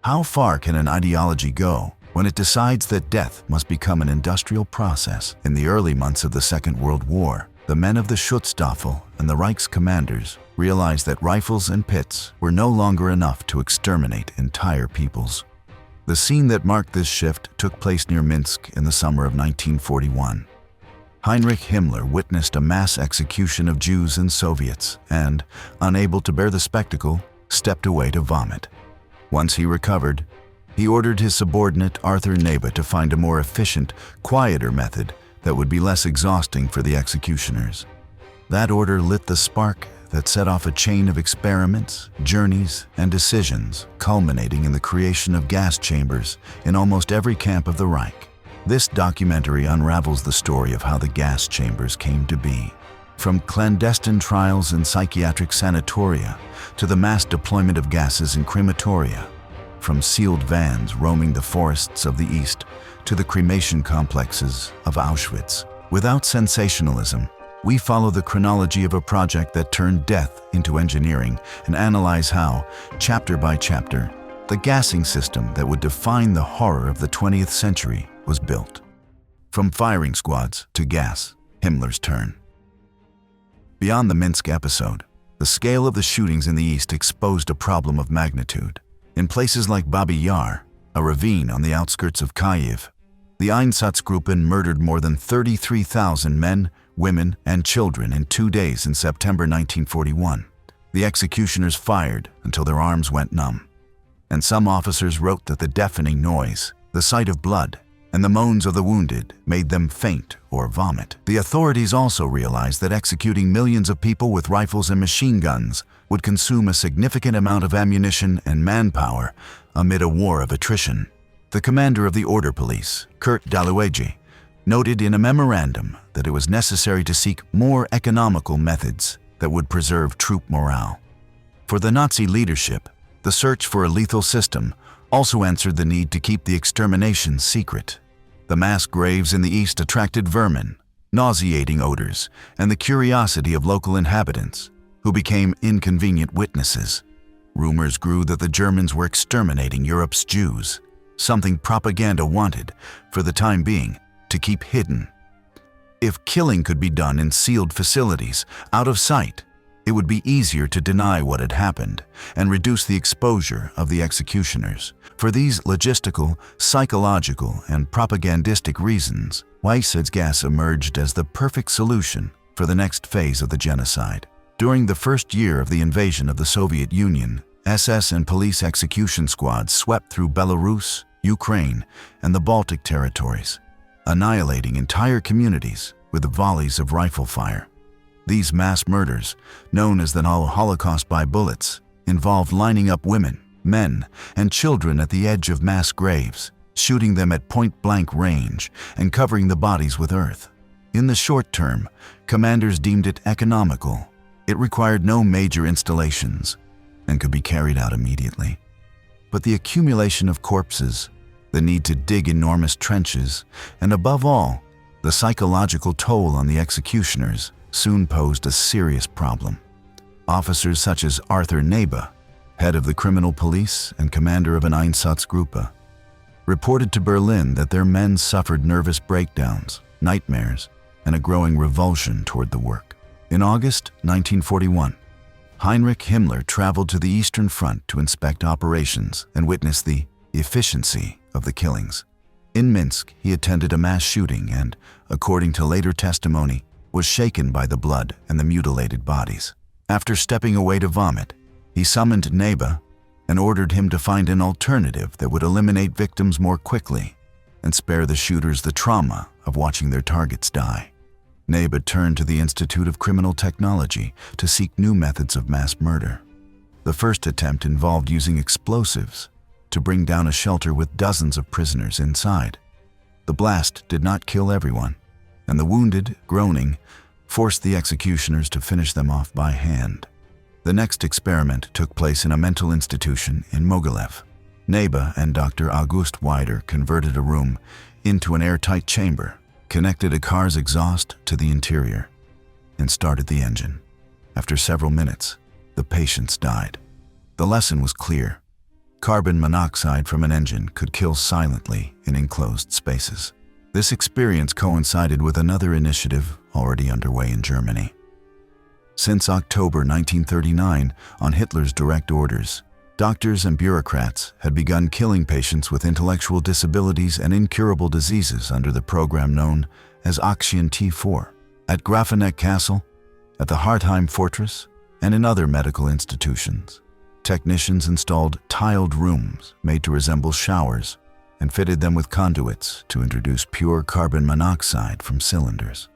How far can an ideology go when it decides that death must become an industrial process? In the early months of the Second World War, the men of the Schutzstaffel and the Reich's commanders realized that rifles and pits were no longer enough to exterminate entire peoples. The scene that marked this shift took place near Minsk in the summer of 1941. Heinrich Himmler witnessed a mass execution of Jews and Soviets and, unable to bear the spectacle, stepped away to vomit. Once he recovered, he ordered his subordinate Arthur Nebe to find a more efficient, quieter method that would be less exhausting for the executioners. That order lit the spark that set off a chain of experiments, journeys, and decisions, culminating in the creation of gas chambers in almost every camp of the Reich. This documentary unravels the story of how the gas chambers came to be. From clandestine trials in psychiatric sanatoria to the mass deployment of gases in crematoria, from sealed vans roaming the forests of the East to the cremation complexes of Auschwitz. Without sensationalism, we follow the chronology of a project that turned death into engineering and analyze how, chapter by chapter, the gassing system that would define the horror of the 20th century was built. From firing squads to gas, Himmler's turn. Beyond the Minsk episode, the scale of the shootings in the East exposed a problem of magnitude. In places like Babi Yar, a ravine on the outskirts of Kyiv, the Einsatzgruppen murdered more than 33,000 men, women, and children in 2 days in September 1941. The executioners fired until their arms went numb. And some officers wrote that the deafening noise, the sight of blood, and the moans of the wounded made them faint or vomit. The authorities also realized that executing millions of people with rifles and machine guns would consume a significant amount of ammunition and manpower amid a war of attrition. The commander of the Order Police, Kurt Daluege, noted in a memorandum that it was necessary to seek more economical methods that would preserve troop morale. For the Nazi leadership, the search for a lethal system also answered the need to keep the extermination secret. The mass graves in the East attracted vermin, nauseating odors, and the curiosity of local inhabitants, who became inconvenient witnesses. Rumors grew that the Germans were exterminating Europe's Jews, something propaganda wanted, for the time being, to keep hidden. If killing could be done in sealed facilities, out of sight, it would be easier to deny what had happened and reduce the exposure of the executioners. For these logistical, psychological, and propagandistic reasons, Weissad's gas emerged as the perfect solution for the next phase of the genocide. During the first year of the invasion of the Soviet Union, SS and police execution squads swept through Belarus, Ukraine, and the Baltic territories, annihilating entire communities with volleys of rifle fire. These mass murders, known as the Holocaust by bullets, involved lining up women, men, and children at the edge of mass graves, shooting them at point-blank range and covering the bodies with earth. In the short term, commanders deemed it economical. It required no major installations and could be carried out immediately. But the accumulation of corpses, the need to dig enormous trenches, and above all, the psychological toll on the executioners soon posed a serious problem. Officers such as Arthur Nebe, head of the criminal police and commander of an Einsatzgruppe, reported to Berlin that their men suffered nervous breakdowns, nightmares, and a growing revulsion toward the work. In August 1941, Heinrich Himmler traveled to the Eastern Front to inspect operations and witness the efficiency of the killings. In Minsk, he attended a mass shooting and, according to later testimony, was shaken by the blood and the mutilated bodies. After stepping away to vomit, he summoned Nebe and ordered him to find an alternative that would eliminate victims more quickly and spare the shooters the trauma of watching their targets die. Nebe turned to the Institute of Criminal Technology to seek new methods of mass murder. The first attempt involved using explosives to bring down a shelter with dozens of prisoners inside. The blast did not kill everyone, and the wounded, groaning, forced the executioners to finish them off by hand. The next experiment took place in a mental institution in Mogilev. Nebe and Dr. August Weider converted a room into an airtight chamber, connected a car's exhaust to the interior, and started the engine. After several minutes, the patients died. The lesson was clear. Carbon monoxide from an engine could kill silently in enclosed spaces. This experience coincided with another initiative already underway in Germany. Since October 1939, on Hitler's direct orders, doctors and bureaucrats had begun killing patients with intellectual disabilities and incurable diseases under the program known as Aktion T4. At Grafeneck Castle, at the Hartheim Fortress, and in other medical institutions, technicians installed tiled rooms made to resemble showers and fitted them with conduits to introduce pure carbon monoxide from cylinders.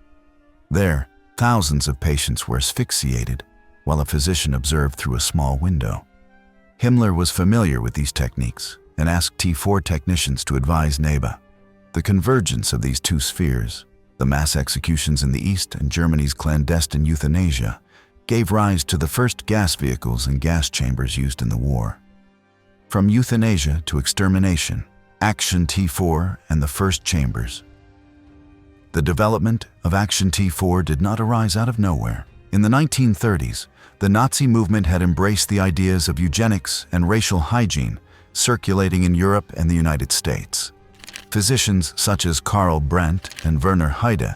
There, thousands of patients were asphyxiated while a physician observed through a small window. Himmler was familiar with these techniques and asked T4 technicians to advise Nebe. The convergence of these two spheres, the mass executions in the East and Germany's clandestine euthanasia, gave rise to the first gas vehicles and gas chambers used in the war. From euthanasia to extermination, Aktion T4 and the first chambers. The development of Aktion T4 did not arise out of nowhere. In the 1930s, the Nazi movement had embraced the ideas of eugenics and racial hygiene circulating in Europe and the United States. Physicians such as Karl Brandt and Werner Heide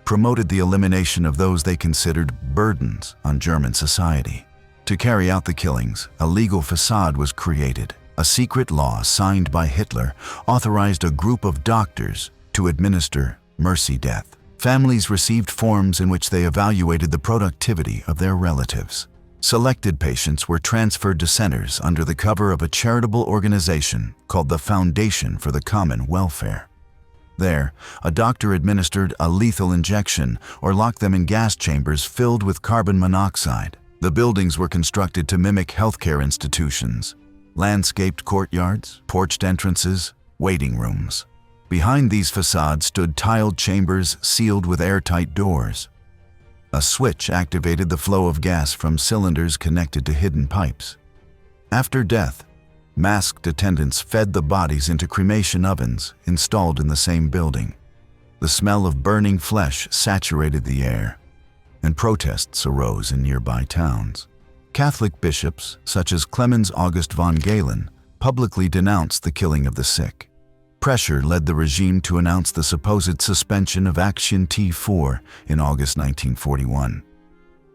promoted the elimination of those they considered burdens on German society. To carry out the killings, a legal facade was created. A secret law signed by Hitler authorized a group of doctors to administer mercy death. Families received forms in which they evaluated the productivity of their relatives. Selected patients were transferred to centers under the cover of a charitable organization called the Foundation for the Common Welfare. There, a doctor administered a lethal injection or locked them in gas chambers filled with carbon monoxide. The buildings were constructed to mimic healthcare institutions: landscaped courtyards, porched entrances, waiting rooms. Behind these facades stood tiled chambers sealed with airtight doors. A switch activated the flow of gas from cylinders connected to hidden pipes. After death, masked attendants fed the bodies into cremation ovens installed in the same building. The smell of burning flesh saturated the air, and protests arose in nearby towns. Catholic bishops, such as Clemens August von Galen, publicly denounced the killing of the sick. Pressure led the regime to announce the supposed suspension of Aktion T4 in August 1941.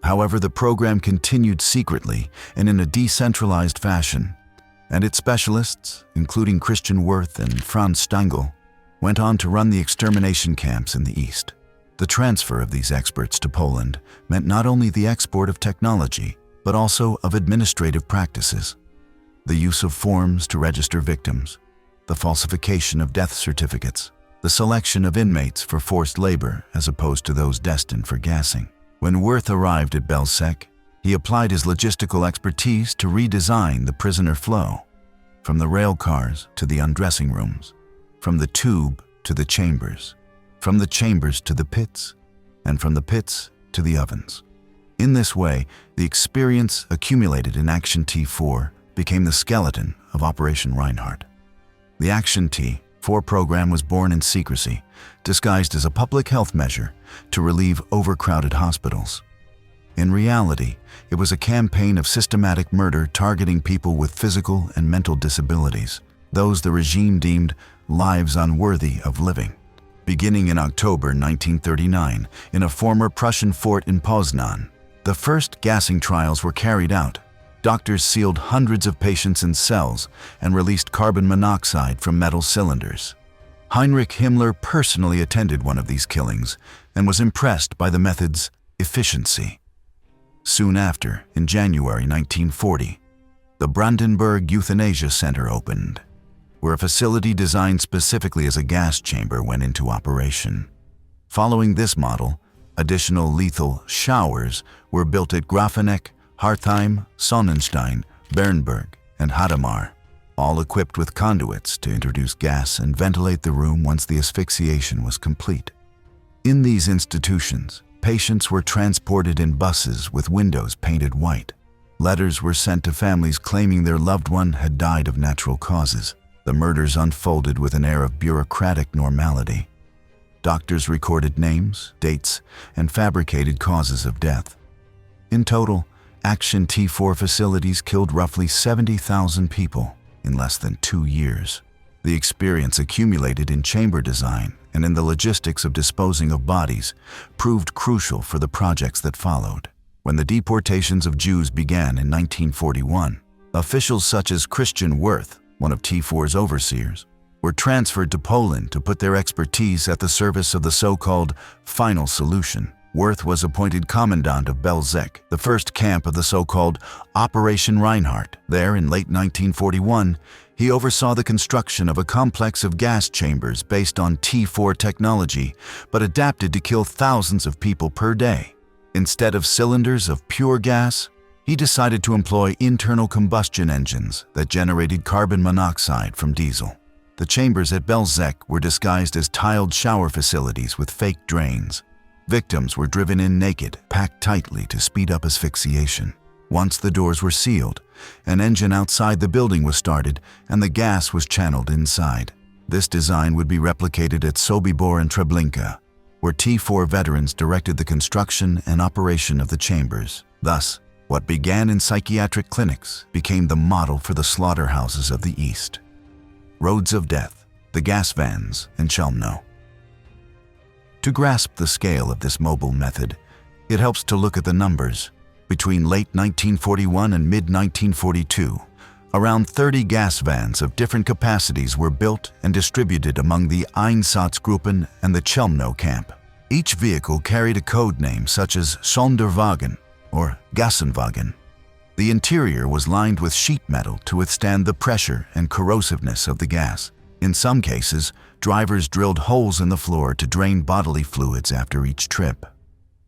However, the program continued secretly and in a decentralized fashion, and its specialists, including Christian Wirth and Franz Stangl, went on to run the extermination camps in the East. The transfer of these experts to Poland meant not only the export of technology, but also of administrative practices. The use of forms to register victims, the falsification of death certificates, the selection of inmates for forced labor as opposed to those destined for gassing. When Wirth arrived at Belzec, he applied his logistical expertise to redesign the prisoner flow, from the rail cars to the undressing rooms, from the tube to the chambers, from the chambers to the pits, and from the pits to the ovens. In this way, the experience accumulated in Aktion T4 became the skeleton of Operation Reinhardt. The Aktion T4 program was born in secrecy, disguised as a public health measure to relieve overcrowded hospitals. In reality, it was a campaign of systematic murder targeting people with physical and mental disabilities, those the regime deemed lives unworthy of living. Beginning in October 1939, in a former Prussian fort in Poznan, the first gassing trials were carried out. Doctors sealed hundreds of patients in cells and released carbon monoxide from metal cylinders. Heinrich Himmler personally attended one of these killings and was impressed by the method's efficiency. Soon after, in January 1940, the Brandenburg Euthanasia Center opened, where a facility designed specifically as a gas chamber went into operation. Following this model, additional lethal showers were built at Grafeneck, Hartheim, Sonnenstein, Bernburg, and Hadamar, all equipped with conduits to introduce gas and ventilate the room once the asphyxiation was complete. In these institutions, patients were transported in buses with windows painted white. Letters were sent to families claiming their loved one had died of natural causes. The murders unfolded with an air of bureaucratic normality. Doctors recorded names, dates, and fabricated causes of death. In total, Aktion T4 facilities killed roughly 70,000 people. in less than 2 years. The experience accumulated in chamber design and in the logistics of disposing of bodies proved crucial for the projects that followed. When the deportations of Jews began in 1941, officials such as Christian Wirth, one of T4's overseers, were transferred to Poland to put their expertise at the service of the so-called final solution. Wirth was appointed commandant of Belzec, the first camp of the so-called Operation Reinhardt. There, in late 1941, he oversaw the construction of a complex of gas chambers based on T4 technology, but adapted to kill thousands of people per day. Instead of cylinders of pure gas, he decided to employ internal combustion engines that generated carbon monoxide from diesel. The chambers at Belzec were disguised as tiled shower facilities with fake drains. Victims were driven in naked, packed tightly to speed up asphyxiation. Once the doors were sealed, an engine outside the building was started and the gas was channeled inside. This design would be replicated at Sobibor and Treblinka, where T4 veterans directed the construction and operation of the chambers. Thus, what began in psychiatric clinics became the model for the slaughterhouses of the East. Roads of Death, the gas vans, and Chelmno. To grasp the scale of this mobile method, it helps to look at the numbers. Between late 1941 and mid-1942, around 30 gas vans of different capacities were built and distributed among the Einsatzgruppen and the Chelmno camp. Each vehicle carried a code name such as Sonderwagen or Gassenwagen. The interior was lined with sheet metal to withstand the pressure and corrosiveness of the gas. In some cases, drivers drilled holes in the floor to drain bodily fluids after each trip.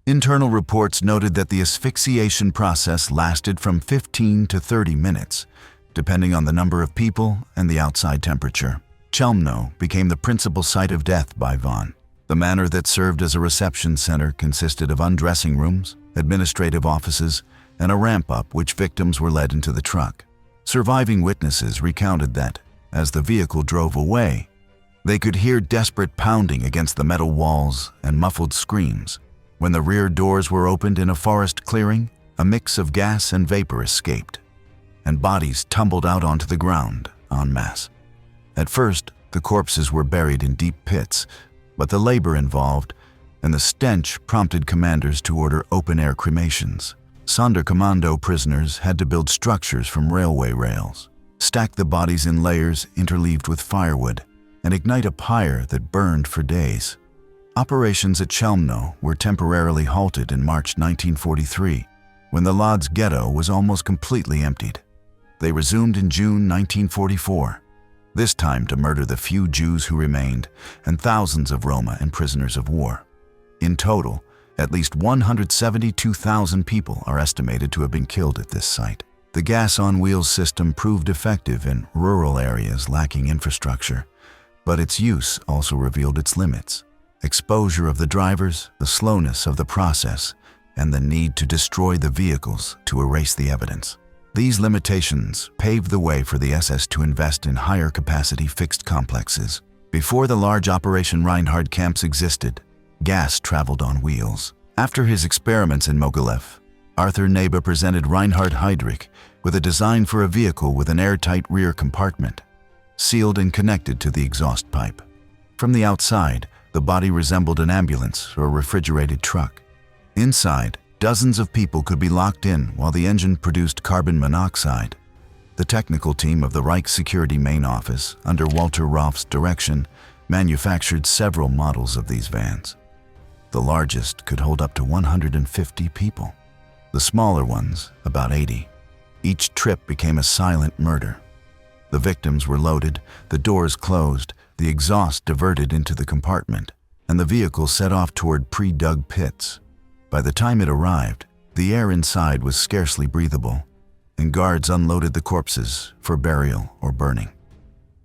Internal reports noted that the asphyxiation process lasted from 15 to 30 minutes, depending on the number of people and the outside temperature. Chelmno became the principal site of death by Von. The manor that served as a reception center consisted of undressing rooms, administrative offices, and a ramp-up which victims were led into the truck. Surviving witnesses recounted that, as the vehicle drove away, they could hear desperate pounding against the metal walls and muffled screams. When the rear doors were opened in a forest clearing, a mix of gas and vapor escaped, and bodies tumbled out onto the ground en masse. At first, the corpses were buried in deep pits, but the labor involved and the stench prompted commanders to order open-air cremations. Sonderkommando prisoners had to build structures from railway rails, stack the bodies in layers interleaved with firewood, and ignite a pyre that burned for days. Operations at Chelmno were temporarily halted in March 1943, when the Lodz ghetto was almost completely emptied. They resumed in June 1944, this time to murder the few Jews who remained and thousands of Roma and prisoners of war. In total, at least 172,000 people are estimated to have been killed at this site. The gas-on-wheels system proved effective in rural areas lacking infrastructure, but its use also revealed its limits. Exposure of the drivers, the slowness of the process, and the need to destroy the vehicles to erase the evidence. These limitations paved the way for the SS to invest in higher-capacity fixed complexes. Before the large Operation Reinhardt camps existed, gas traveled on wheels. After his experiments in Mogilev, Arthur Nebe presented Reinhard Heydrich with a design for a vehicle with an airtight rear compartment, sealed and connected to the exhaust pipe. From the outside, the body resembled an ambulance or refrigerated truck. Inside, dozens of people could be locked in while the engine produced carbon monoxide. The technical team of the Reich Security Main Office, under Walter Rolf's direction, manufactured several models of these vans. The largest could hold up to 150 people. The smaller ones, about 80. Each trip became a silent murder. The victims were loaded, the doors closed, the exhaust diverted into the compartment, and the vehicle set off toward pre-dug pits. By the time it arrived, the air inside was scarcely breathable, and guards unloaded the corpses for burial or burning.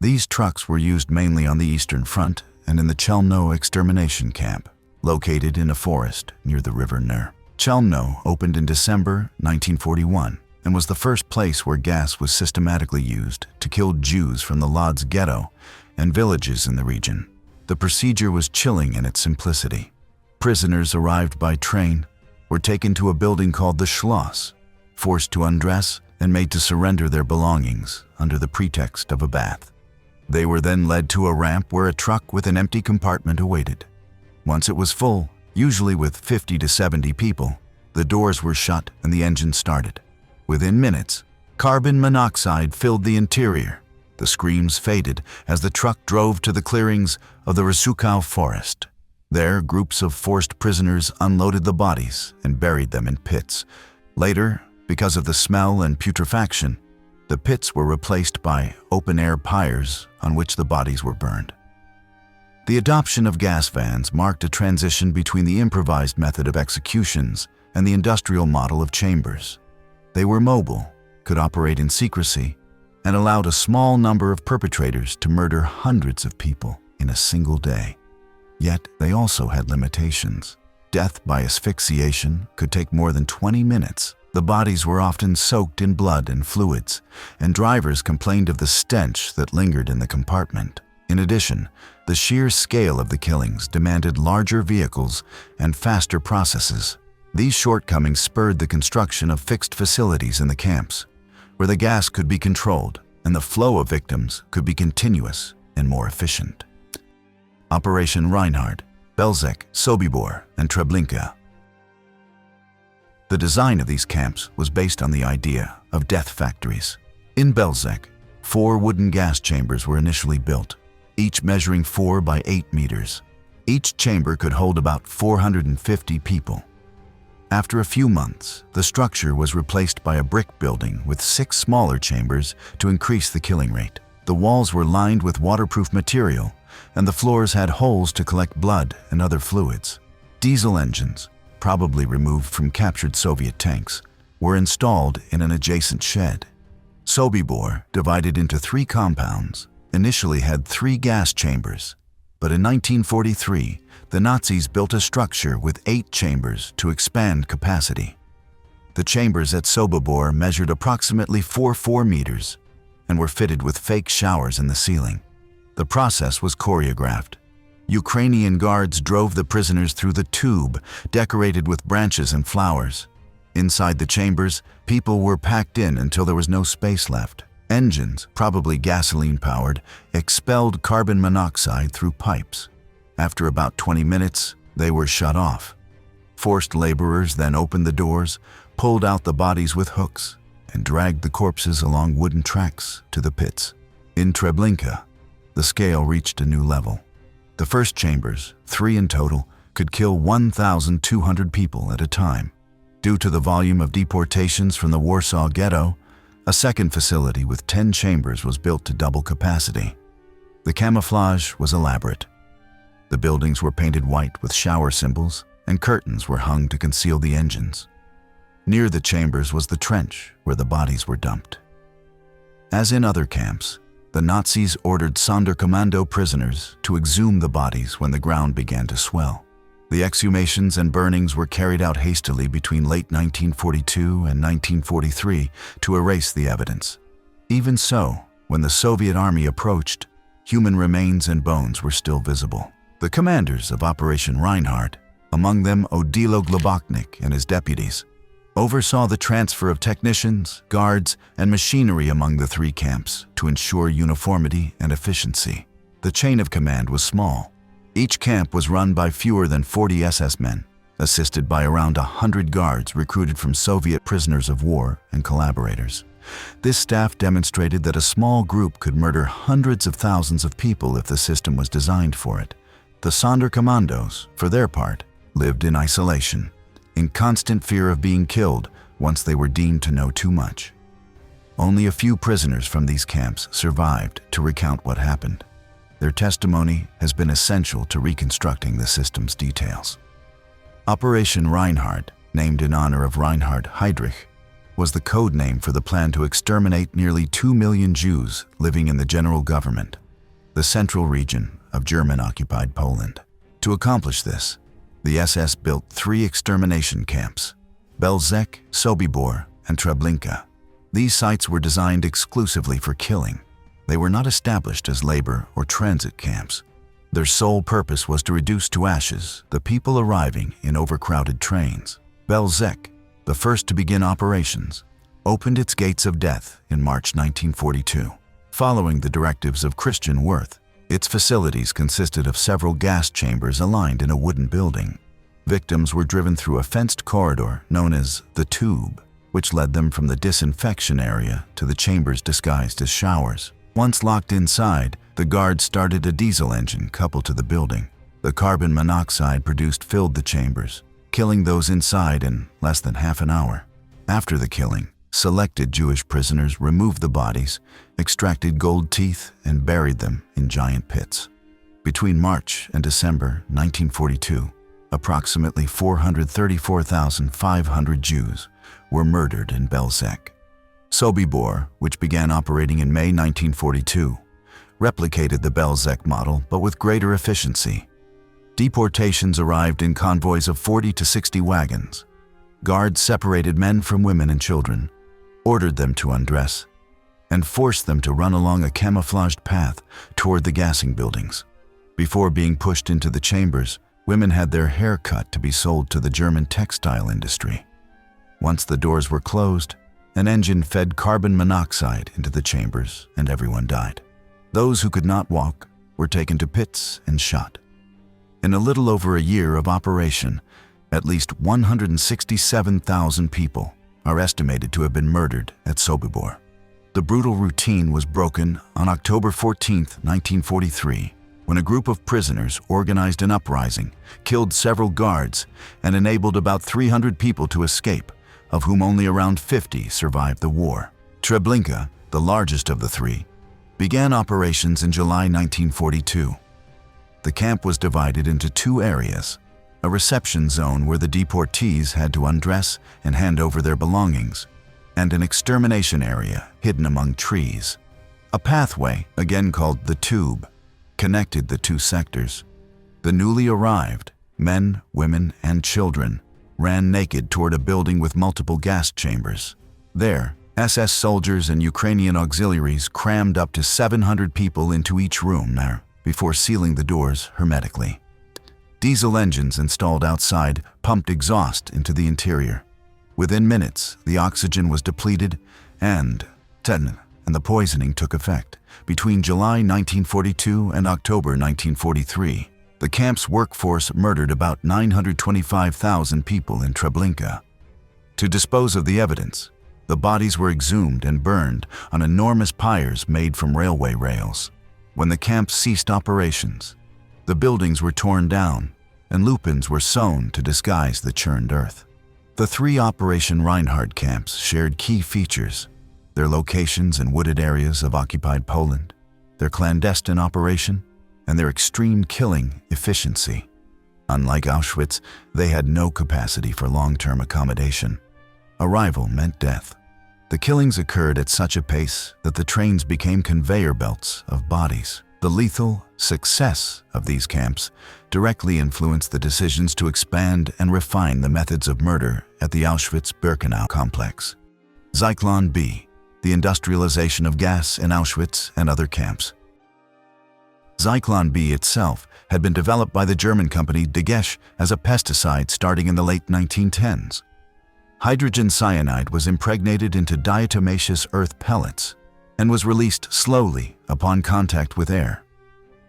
These trucks were used mainly on the Eastern Front and in the Chelmno extermination camp, located in a forest near the River Ner. Chelmno opened in December 1941 and was the first place where gas was systematically used to kill Jews from the Lodz ghetto and villages in the region. The procedure was chilling in its simplicity. Prisoners arrived by train were taken to a building called the Schloss, forced to undress and made to surrender their belongings under the pretext of a bath. They were then led to a ramp where a truck with an empty compartment awaited. Once it was full, usually with 50 to 70 people, the doors were shut and the engine started. Within minutes, carbon monoxide filled the interior. The screams faded as the truck drove to the clearings of the Rusukau forest. There, groups of forced prisoners unloaded the bodies and buried them in pits. Later, because of the smell and putrefaction, the pits were replaced by open-air pyres on which the bodies were burned. The adoption of gas vans marked a transition between the improvised method of executions and the industrial model of chambers. They were mobile, could operate in secrecy, and allowed a small number of perpetrators to murder hundreds of people in a single day. Yet they also had limitations. Death by asphyxiation could take more than 20 minutes. The bodies were often soaked in blood and fluids, and drivers complained of the stench that lingered in the compartment. In addition, the sheer scale of the killings demanded larger vehicles and faster processes. These shortcomings spurred the construction of fixed facilities in the camps, where the gas could be controlled and the flow of victims could be continuous and more efficient. Operation Reinhard, Belzec, Sobibor, and Treblinka. The design of these camps was based on the idea of death factories. In Belzec, 4 wooden gas chambers were initially built, each measuring 4 by 8 meters. Each chamber could hold about 450 people. After a few months, the structure was replaced by a brick building with 6 smaller chambers to increase the killing rate. The walls were lined with waterproof material, and the floors had holes to collect blood and other fluids. Diesel engines, probably removed from captured Soviet tanks, were installed in an adjacent shed. Sobibor, divided into 3 compounds, initially had 3 gas chambers, but in 1943, the Nazis built a structure with 8 chambers to expand capacity. The chambers at Sobibor measured approximately 4 meters and were fitted with fake showers in the ceiling. The process was choreographed. Ukrainian guards drove the prisoners through the tube, decorated with branches and flowers. Inside the chambers, people were packed in until there was no space left. Engines, probably gasoline-powered, expelled carbon monoxide through pipes. After about 20 minutes, they were shut off. Forced laborers then opened the doors, pulled out the bodies with hooks, and dragged the corpses along wooden tracks to the pits. In Treblinka, the scale reached a new level. The first chambers, 3 in total, could kill 1,200 people at a time. Due to the volume of deportations from the Warsaw Ghetto, a second facility with 10 chambers was built to double capacity. The camouflage was elaborate. The buildings were painted white with shower symbols, and curtains were hung to conceal the engines. Near the chambers was the trench where the bodies were dumped. As in other camps, the Nazis ordered Sonderkommando prisoners to exhume the bodies when the ground began to swell. The exhumations and burnings were carried out hastily between late 1942 and 1943 to erase the evidence. Even so, when the Soviet army approached, human remains and bones were still visible. The commanders of Operation Reinhard, among them Odilo Globoknik and his deputies, oversaw the transfer of technicians, guards, and machinery among the 3 camps to ensure uniformity and efficiency. The chain of command was small. Each camp was run by fewer than 40 SS men, assisted by around 100 guards recruited from Soviet prisoners of war and collaborators. This staff demonstrated that a small group could murder hundreds of thousands of people if the system was designed for it. The Sonderkommandos, for their part, lived in isolation, in constant fear of being killed once they were deemed to know too much. Only a few prisoners from these camps survived to recount what happened. Their testimony has been essential to reconstructing the system's details. Operation Reinhard, named in honor of Reinhard Heydrich, was the code name for the plan to exterminate nearly 2 million Jews living in the general government, the central region of German-occupied Poland. To accomplish this, the SS built 3 extermination camps: Belzec, Sobibor, and Treblinka. These sites were designed exclusively for killing. They were not established as labor or transit camps. Their sole purpose was to reduce to ashes the people arriving in overcrowded trains. Belzec, the first to begin operations, opened its gates of death in March 1942. Following the directives of Christian Worth, its facilities consisted of several gas chambers aligned in a wooden building. Victims were driven through a fenced corridor known as the tube, which led them from the disinfection area to the chambers disguised as showers. Once locked inside, the guards started a diesel engine coupled to the building. The carbon monoxide produced filled the chambers, killing those inside in less than half an hour. After the killing, selected Jewish prisoners removed the bodies, extracted gold teeth, and buried them in giant pits. Between March and December 1942, approximately 434,500 Jews were murdered in Belzec. Sobibor, which began operating in May 1942, replicated the Belzec model but with greater efficiency. Deportations arrived in convoys of 40 to 60 wagons. Guards separated men from women and children, ordered them to undress, and forced them to run along a camouflaged path toward the gassing buildings. Before being pushed into the chambers, women had their hair cut to be sold to the German textile industry. Once the doors were closed, an engine fed carbon monoxide into the chambers and everyone died. Those who could not walk were taken to pits and shot. In a little over a year of operation, at least 167,000 people are estimated to have been murdered at Sobibor. The brutal routine was broken on October 14, 1943, when a group of prisoners organized an uprising, killed several guards, and enabled about 300 people to escape, of whom only around 50 survived the war. Treblinka, the largest of the three, began operations in July 1942. The camp was divided into two areas: a reception zone where the deportees had to undress and hand over their belongings, and an extermination area hidden among trees. A pathway, again called the tube, connected the two sectors. The newly arrived, men, women, and children, ran naked toward a building with multiple gas chambers. There, SS soldiers and Ukrainian auxiliaries crammed up to 700 people into each room there before sealing the doors hermetically. Diesel engines installed outside pumped exhaust into the interior. Within minutes, the oxygen was depleted and the poisoning took effect. Between July 1942 and October 1943, the camp's workforce murdered about 925,000 people in Treblinka. To dispose of the evidence, the bodies were exhumed and burned on enormous pyres made from railway rails. When the camp ceased operations, the buildings were torn down and lupins were sown to disguise the churned earth. The three Operation Reinhard camps shared key features: their locations in wooded areas of occupied Poland, their clandestine operation, and their extreme killing efficiency. Unlike Auschwitz, they had no capacity for long-term accommodation. Arrival meant death. The killings occurred at such a pace that the trains became conveyor belts of bodies. The lethal success of these camps directly influenced the decisions to expand and refine the methods of murder at the Auschwitz-Birkenau complex. Zyklon B, the industrialization of gas in Auschwitz and other camps. Zyklon B itself had been developed by the German company Degesch as a pesticide starting in the late 1910s. Hydrogen cyanide was impregnated into diatomaceous earth pellets and was released slowly upon contact with air.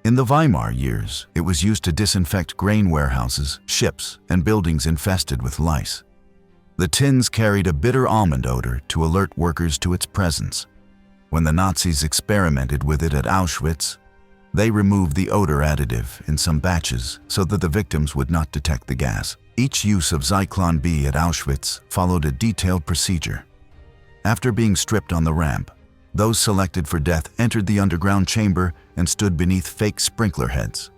In the Weimar years, it was used to disinfect grain warehouses, ships, and buildings infested with lice. The tins carried a bitter almond odor to alert workers to its presence. When the Nazis experimented with it at Auschwitz, they removed the odor additive in some batches so that the victims would not detect the gas. Each use of Zyklon B at Auschwitz followed a detailed procedure. After being stripped on the ramp, those selected for death entered the underground chamber and stood beneath fake sprinkler heads.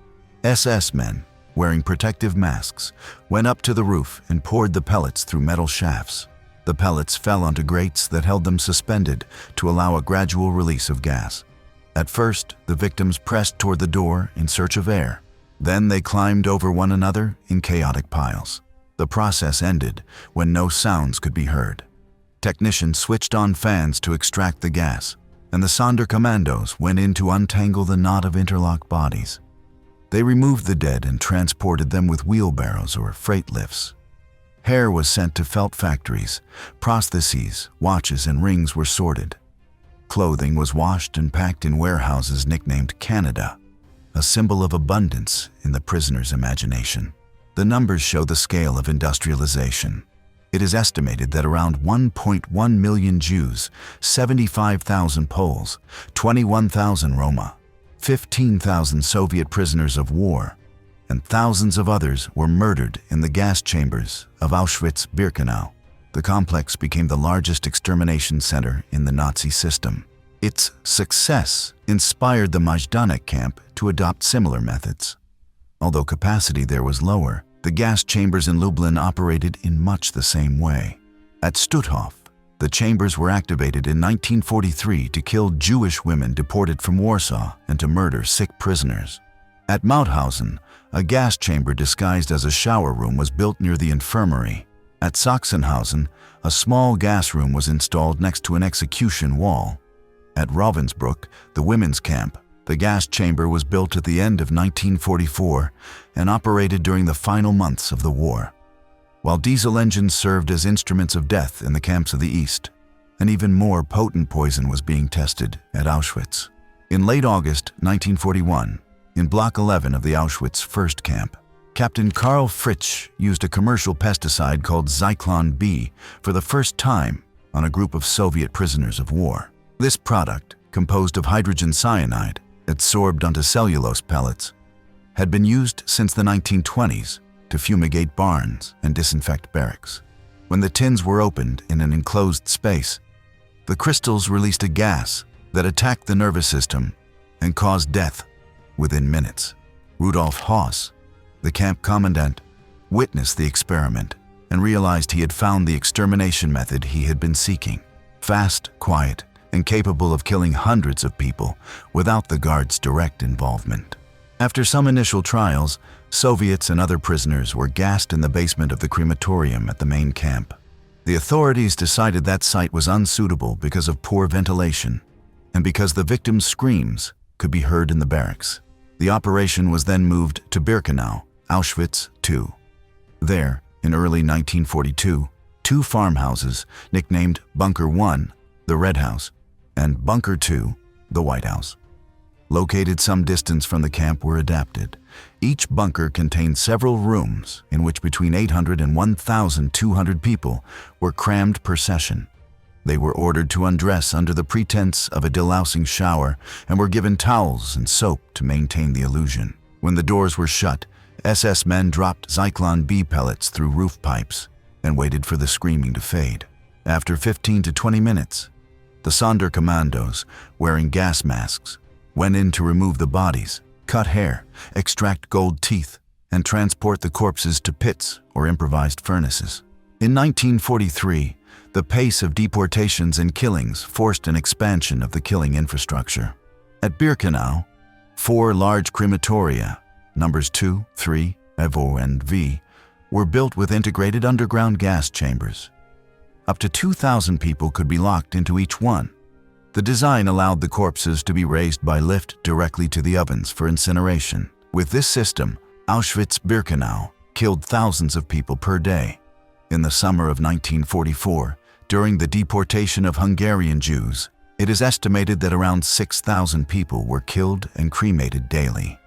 SS men, wearing protective masks, went up to the roof and poured the pellets through metal shafts. The pellets fell onto grates that held them suspended to allow a gradual release of gas. At first, the victims pressed toward the door in search of air. Then they climbed over one another in chaotic piles. The process ended when no sounds could be heard. Technicians switched on fans to extract the gas, and the Sonderkommandos went in to untangle the knot of interlocked bodies. They removed the dead and transported them with wheelbarrows or freight lifts. Hair was sent to felt factories. Prostheses, watches, and rings were sorted. Clothing was washed and packed in warehouses nicknamed Canada, a symbol of abundance in the prisoners' imagination. The numbers show the scale of industrialization. It is estimated that around 1.1 million Jews, 75,000 Poles, 21,000 Roma, 15,000 Soviet prisoners of war, and thousands of others were murdered in the gas chambers of Auschwitz-Birkenau. The complex became the largest extermination center in the Nazi system. Its success inspired the Majdanek camp to adopt similar methods. Although capacity there was lower, the gas chambers in Lublin operated in much the same way. At Stutthof, the chambers were activated in 1943 to kill Jewish women deported from Warsaw and to murder sick prisoners. At Mauthausen, a gas chamber disguised as a shower room was built near the infirmary. At Sachsenhausen, a small gas room was installed next to an execution wall. At Ravensbrück, the women's camp, the gas chamber was built at the end of 1944 and operated during the final months of the war. While diesel engines served as instruments of death in the camps of the East, an even more potent poison was being tested at Auschwitz. In late August 1941, in Block 11 of the Auschwitz first camp, Captain Karl Fritsch used a commercial pesticide called Zyklon B for the first time on a group of Soviet prisoners of war. This product, composed of hydrogen cyanide, adsorbed onto cellulose pellets, had been used since the 1920s to fumigate barns and disinfect barracks. When the tins were opened in an enclosed space, the crystals released a gas that attacked the nervous system and caused death within minutes. Rudolf Haas, the camp commandant, witnessed the experiment and realized he had found the extermination method he had been seeking. Fast, quiet, and capable of killing hundreds of people without the guards' direct involvement. After some initial trials, Soviets and other prisoners were gassed in the basement of the crematorium at the main camp. The authorities decided that site was unsuitable because of poor ventilation and because the victims' screams could be heard in the barracks. The operation was then moved to Birkenau, Auschwitz II. There, in early 1942, two farmhouses, nicknamed Bunker 1, the Red House, and Bunker 2, the White House, located some distance from the camp, were adapted. Each bunker contained several rooms in which between 800 and 1,200 people were crammed per session. They were ordered to undress under the pretense of a delousing shower and were given towels and soap to maintain the illusion. When the doors were shut, SS men dropped Zyklon B pellets through roof pipes and waited for the screaming to fade. After 15 to 20 minutes, the Sonderkommandos, wearing gas masks, went in to remove the bodies, cut hair, extract gold teeth, and transport the corpses to pits or improvised furnaces. In 1943, the pace of deportations and killings forced an expansion of the killing infrastructure. At Birkenau, 4 large crematoria, numbers 2, 3, Evo, and V, were built with integrated underground gas chambers. Up to 2,000 people could be locked into each one. The design allowed the corpses to be raised by lift directly to the ovens for incineration. With this system, Auschwitz-Birkenau killed thousands of people per day. In the summer of 1944, during the deportation of Hungarian Jews, it is estimated that around 6,000 people were killed and cremated daily.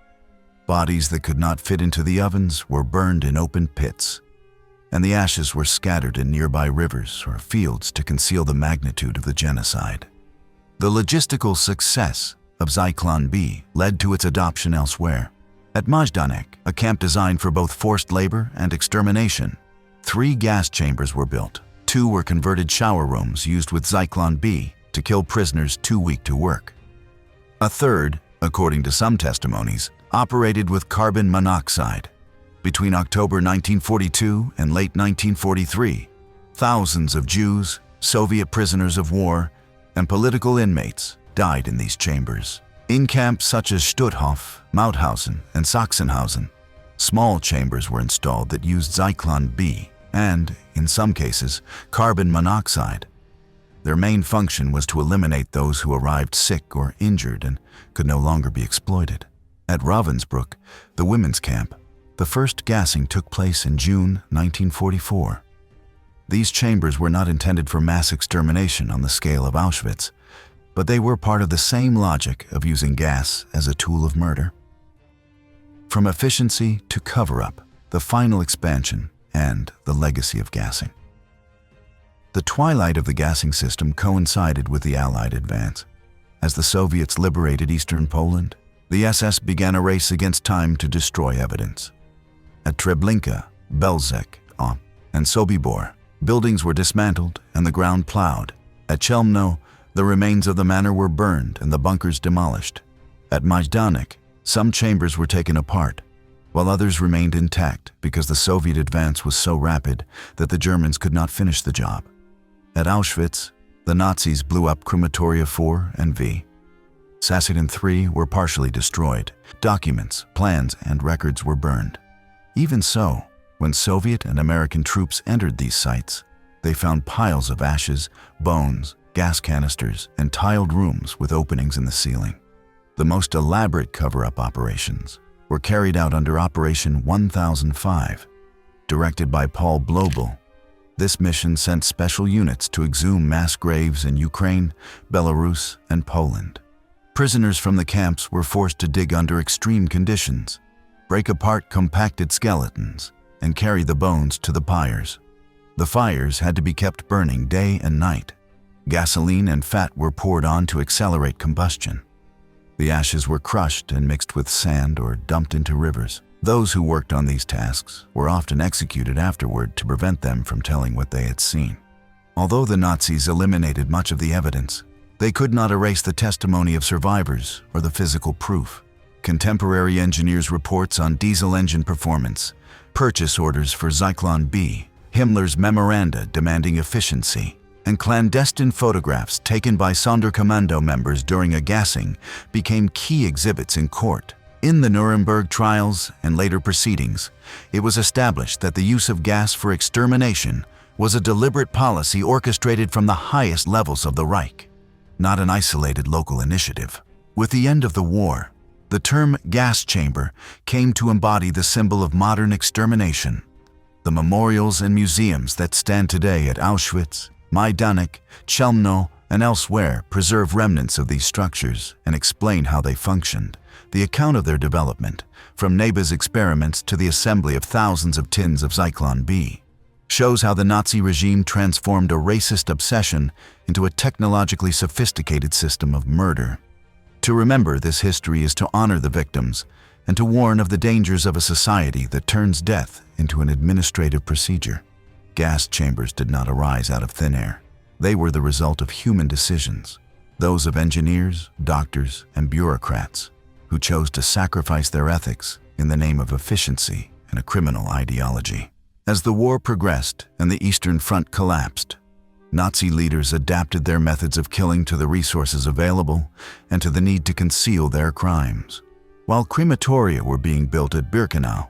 Bodies that could not fit into the ovens were burned in open pits, and the ashes were scattered in nearby rivers or fields to conceal the magnitude of the genocide. The logistical success of Zyklon B led to its adoption elsewhere. At Majdanek, a camp designed for both forced labor and extermination, 3 gas chambers were built. 2 were converted shower rooms used with Zyklon B to kill prisoners too weak to work. A third, according to some testimonies, operated with carbon monoxide. Between October 1942 and late 1943, thousands of Jews, Soviet prisoners of war, and political inmates died in these chambers. In camps such as Stutthof, Mauthausen, and Sachsenhausen, small chambers were installed that used Zyklon B and, in some cases, carbon monoxide. Their main function was to eliminate those who arrived sick or injured and could no longer be exploited. At Ravensbrück, the women's camp, the first gassing took place in June 1944. These chambers were not intended for mass extermination on the scale of Auschwitz, but they were part of the same logic of using gas as a tool of murder. From efficiency to cover-up, the final expansion, and the legacy of gassing. The twilight of the gassing system coincided with the Allied advance. As the Soviets liberated eastern Poland, the SS began a race against time to destroy evidence. At Treblinka, Belzec, and Sobibor, buildings were dismantled and the ground plowed. At Chelmno, the remains of the manor were burned and the bunkers demolished. At Majdanek, some chambers were taken apart, while others remained intact because the Soviet advance was so rapid that the Germans could not finish the job. At Auschwitz, the Nazis blew up crematoria 4 and V. Sassidon 3 were partially destroyed. Documents, plans, and records were burned. Even so, when Soviet and American troops entered these sites, they found piles of ashes, bones, gas canisters, and tiled rooms with openings in the ceiling. The most elaborate cover-up operations were carried out under Operation 1005, directed by Paul Blobel. This mission sent special units to exhume mass graves in Ukraine, Belarus, and Poland. Prisoners from the camps were forced to dig under extreme conditions, break apart compacted skeletons, and carry the bones to the pyres. The fires had to be kept burning day and night. Gasoline and fat were poured on to accelerate combustion. The ashes were crushed and mixed with sand or dumped into rivers. Those who worked on these tasks were often executed afterward to prevent them from telling what they had seen. Although the Nazis eliminated much of the evidence, they could not erase the testimony of survivors or the physical proof. Contemporary engineers' reports on diesel engine performance, purchase orders for Zyklon B, Himmler's memoranda demanding efficiency, and clandestine photographs taken by Sonderkommando members during a gassing became key exhibits in court. In the Nuremberg trials and later proceedings, it was established that the use of gas for extermination was a deliberate policy orchestrated from the highest levels of the Reich, not an isolated local initiative. With the end of the war, the term gas chamber came to embody the symbol of modern extermination. The memorials and museums that stand today at Auschwitz, Majdanek, Chelmno, and elsewhere preserve remnants of these structures and explain how they functioned. The account of their development, from Nebe's experiments to the assembly of thousands of tins of Zyklon B, shows how the Nazi regime transformed a racist obsession into a technologically sophisticated system of murder. To remember this history is to honor the victims and to warn of the dangers of a society that turns death into an administrative procedure. Gas chambers did not arise out of thin air. They were the result of human decisions, those of engineers, doctors, and bureaucrats who chose to sacrifice their ethics in the name of efficiency and a criminal ideology. As the war progressed and the Eastern Front collapsed, Nazi leaders adapted their methods of killing to the resources available and to the need to conceal their crimes. While crematoria were being built at Birkenau,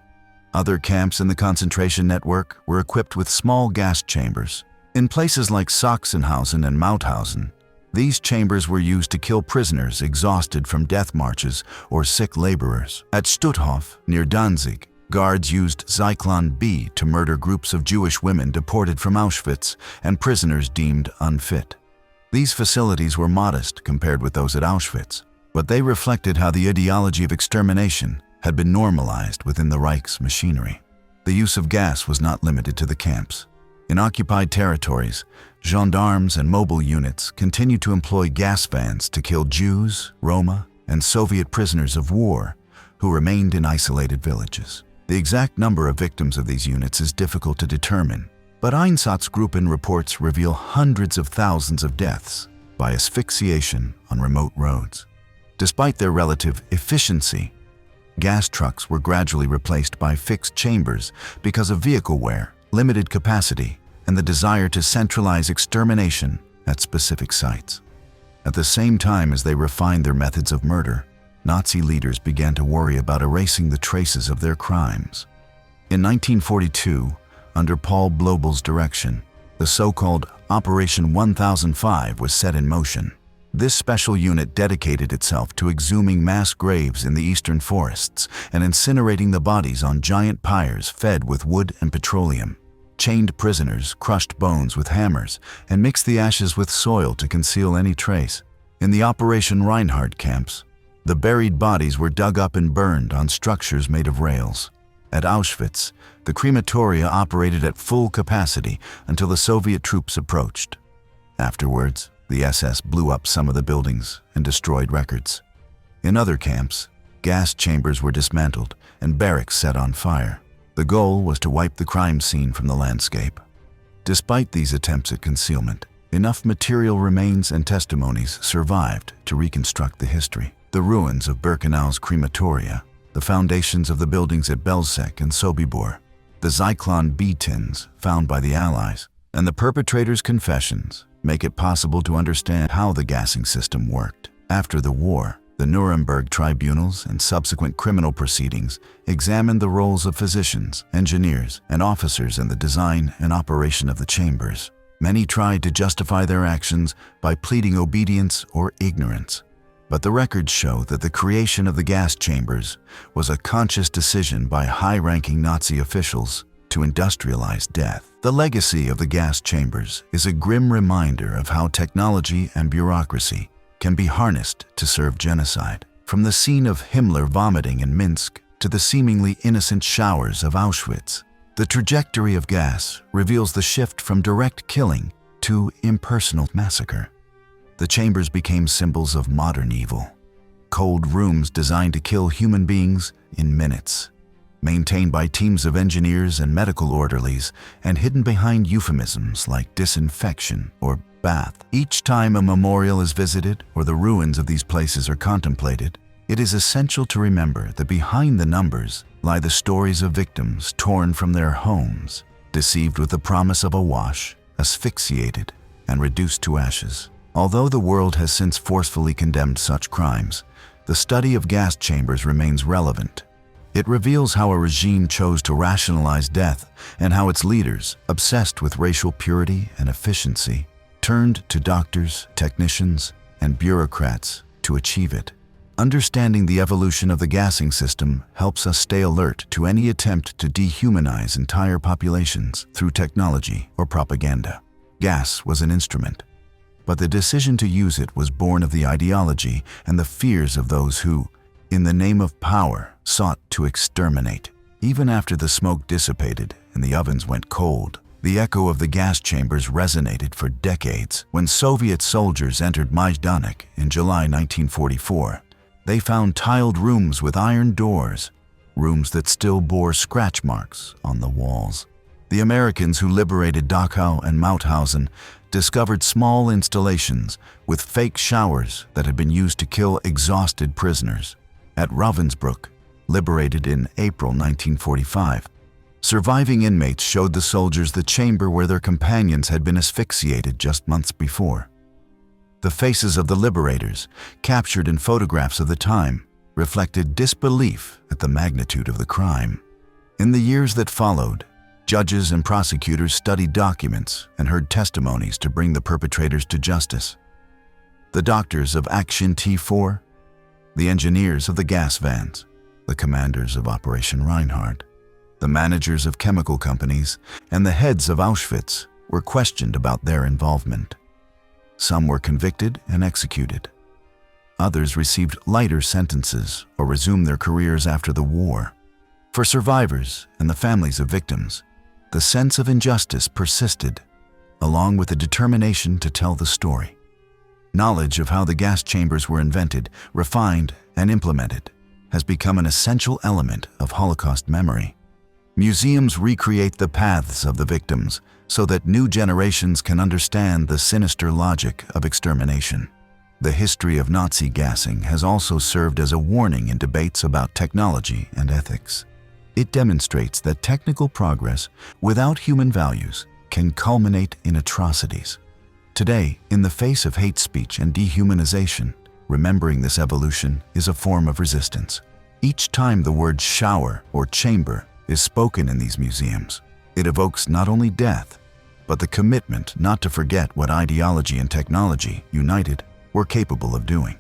other camps in the concentration network were equipped with small gas chambers. In places like Sachsenhausen and Mauthausen, these chambers were used to kill prisoners exhausted from death marches or sick laborers. At Stutthof, near Danzig, guards used Zyklon B to murder groups of Jewish women deported from Auschwitz and prisoners deemed unfit. These facilities were modest compared with those at Auschwitz, but they reflected how the ideology of extermination had been normalized within the Reich's machinery. The use of gas was not limited to the camps. In occupied territories, gendarmes and mobile units continued to employ gas vans to kill Jews, Roma, and Soviet prisoners of war who remained in isolated villages. The exact number of victims of these units is difficult to determine, but Einsatzgruppen reports reveal hundreds of thousands of deaths by asphyxiation on remote roads. Despite their relative efficiency, gas trucks were gradually replaced by fixed chambers because of vehicle wear, limited capacity, and the desire to centralize extermination at specific sites. At the same time as they refined their methods of murder, Nazi leaders began to worry about erasing the traces of their crimes. In 1942, under Paul Blobel's direction, the so-called Operation 1005 was set in motion. This special unit dedicated itself to exhuming mass graves in the eastern forests and incinerating the bodies on giant pyres fed with wood and petroleum. Chained prisoners crushed bones with hammers and mixed the ashes with soil to conceal any trace. In the Operation Reinhardt camps, the buried bodies were dug up and burned on structures made of rails. At Auschwitz, the crematoria operated at full capacity until the Soviet troops approached. Afterwards, the SS blew up some of the buildings and destroyed records. In other camps, gas chambers were dismantled and barracks set on fire. The goal was to wipe the crime scene from the landscape. Despite these attempts at concealment, enough material remains and testimonies survived to reconstruct the history. The ruins of Birkenau's crematoria, the foundations of the buildings at Belzec and Sobibor, the Zyklon B tins found by the Allies, and the perpetrators' confessions make it possible to understand how the gassing system worked. After the war, the Nuremberg tribunals and subsequent criminal proceedings examined the roles of physicians, engineers, and officers in the design and operation of the chambers. Many tried to justify their actions by pleading obedience or ignorance. But the records show that the creation of the gas chambers was a conscious decision by high-ranking Nazi officials to industrialize death. The legacy of the gas chambers is a grim reminder of how technology and bureaucracy can be harnessed to serve genocide. From the scene of Himmler vomiting in Minsk to the seemingly innocent showers of Auschwitz, the trajectory of gas reveals the shift from direct killing to impersonal massacre. The chambers became symbols of modern evil, cold rooms designed to kill human beings in minutes, maintained by teams of engineers and medical orderlies, and hidden behind euphemisms like disinfection or bath. Each time a memorial is visited or the ruins of these places are contemplated, it is essential to remember that behind the numbers lie the stories of victims torn from their homes, deceived with the promise of a wash, asphyxiated, and reduced to ashes. Although the world has since forcefully condemned such crimes, the study of gas chambers remains relevant. It reveals how a regime chose to rationalize death and how its leaders, obsessed with racial purity and efficiency, turned to doctors, technicians, and bureaucrats to achieve it. Understanding the evolution of the gassing system helps us stay alert to any attempt to dehumanize entire populations through technology or propaganda. Gas was an instrument, but the decision to use it was born of the ideology and the fears of those who, in the name of power, sought to exterminate. Even after the smoke dissipated and the ovens went cold, the echo of the gas chambers resonated for decades. When Soviet soldiers entered Majdanek in July 1944, they found tiled rooms with iron doors, rooms that still bore scratch marks on the walls. The Americans who liberated Dachau and Mauthausen discovered small installations with fake showers that had been used to kill exhausted prisoners. At Ravensbrück, liberated in April 1945, surviving inmates showed the soldiers the chamber where their companions had been asphyxiated just months before. The faces of the liberators, captured in photographs of the time, reflected disbelief at the magnitude of the crime. In the years that followed, judges and prosecutors studied documents and heard testimonies to bring the perpetrators to justice. The doctors of Aktion T4, the engineers of the gas vans, the commanders of Operation Reinhardt, the managers of chemical companies, and the heads of Auschwitz were questioned about their involvement. Some were convicted and executed. Others received lighter sentences or resumed their careers after the war. For survivors and the families of victims, the sense of injustice persisted, along with the determination to tell the story. Knowledge of how the gas chambers were invented, refined, and implemented has become an essential element of Holocaust memory. Museums recreate the paths of the victims so that new generations can understand the sinister logic of extermination. The history of Nazi gassing has also served as a warning in debates about technology and ethics. It demonstrates that technical progress without human values can culminate in atrocities. Today, in the face of hate speech and dehumanization, remembering this evolution is a form of resistance. Each time the word shower or chamber is spoken in these museums, it evokes not only death, but the commitment not to forget what ideology and technology, united, were capable of doing.